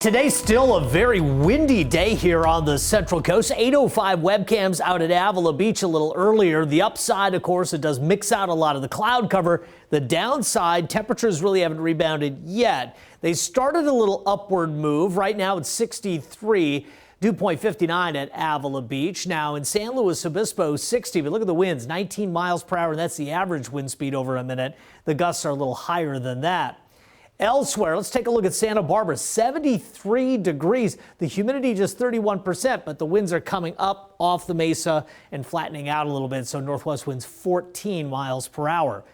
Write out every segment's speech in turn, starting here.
Today's still a very windy day here on the Central Coast. 8:05 webcams out at Avila Beach a little earlier. The upside, of course, it does mix out a lot of the cloud cover. The downside, temperatures really haven't rebounded yet. They started a little upward move. Right now it's 63. Dew point 59 at Avila Beach. Now in San Luis Obispo, 60. But look at the winds, 19 miles per hour. That's the average wind speed over a minute. The gusts are a little higher than that. Elsewhere, let's take a look at Santa Barbara, 73 degrees. The humidity just 31%, but the winds are coming up off the mesa and flattening out a little bit. So northwest winds 14 miles per hour.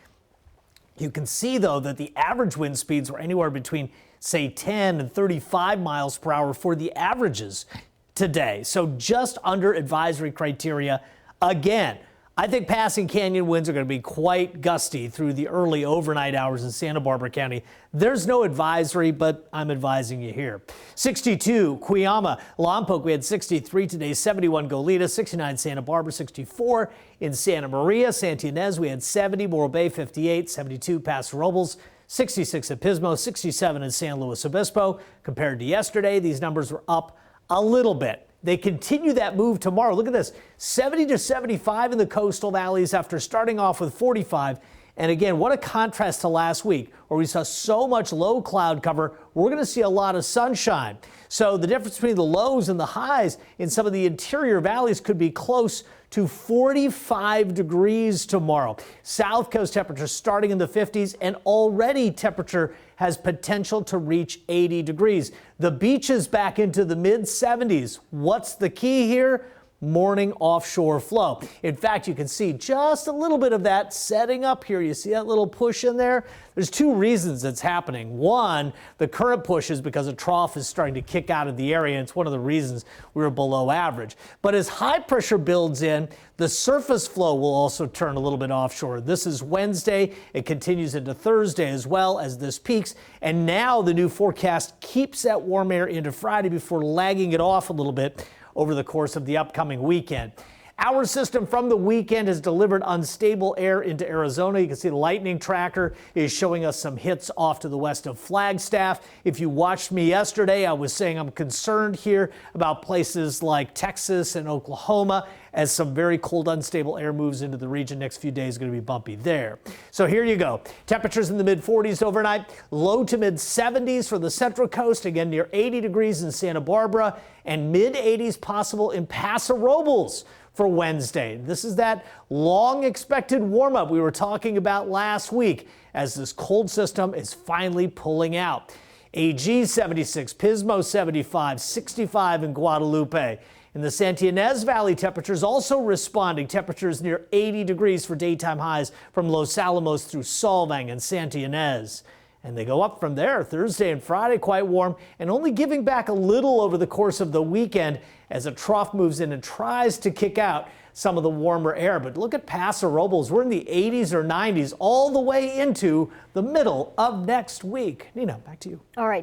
You can see, though, that the average wind speeds were anywhere between, say, 10 and 35 miles per hour for the averages today. So just under advisory criteria again. I think passing canyon winds are going to be quite gusty through the early overnight hours in Santa Barbara County. There's no advisory, but I'm advising you here. 62, Cuyama, Lompoc, we had 63 today, 71 Goleta, 69 Santa Barbara, 64 in Santa Maria. Santa Ynez, we had 70, Morro Bay 58, 72 Paso Robles, 66 at Pismo, 67 in San Luis Obispo. Compared to yesterday, these numbers were up a little bit. They continue that move tomorrow. Look at this, 70 to 75 in the coastal valleys after starting off with 45. And again, what a contrast to last week where we saw so much low cloud cover. We're going to see a lot of sunshine. So the difference between the lows and the highs in some of the interior valleys could be close to 45 degrees tomorrow. South coast temperatures starting in the 50s, and already temperature has potential to reach 80 degrees. The beach is back into the mid 70s. What's the key here? Morning offshore flow. In fact, you can see just a little bit of that setting up here. You see that little push in there? There's two reasons it's happening. One, the current push is because a trough is starting to kick out of the area. It's one of the reasons we were below average. But as high pressure builds in, the surface flow will also turn a little bit offshore. This is Wednesday. It continues into Thursday as well as this peaks. And now the new forecast keeps that warm air into Friday before lagging it off a little bit over the course of the upcoming weekend. Our system from the weekend has delivered unstable air into Arizona. You can see the lightning tracker is showing us some hits off to the west of Flagstaff. If you watched me yesterday, I was saying I'm concerned here about places like Texas and Oklahoma as some very cold, unstable air moves into the region. Next few days going to be bumpy there. So here you go. Temperatures in the mid 40s overnight, low to mid 70s for the Central Coast, again near 80 degrees in Santa Barbara, and mid 80s possible in Paso Robles for Wednesday. This is that long expected warm up we were talking about last week as this cold system is finally pulling out. AG 76, Pismo 75, 65 in Guadalupe. In the Santa Ynez Valley, temperatures also responding. Temperatures near 80 degrees for daytime highs from Los Alamos through Solvang and Santa Ynez. And they go up from there. Thursday and Friday quite warm and only giving back a little over the course of the weekend as a trough moves in and tries to kick out some of the warmer air. But look at Paso Robles. We're in the 80s or 90s all the way into the middle of next week. Nina, back to you. All right, Dave.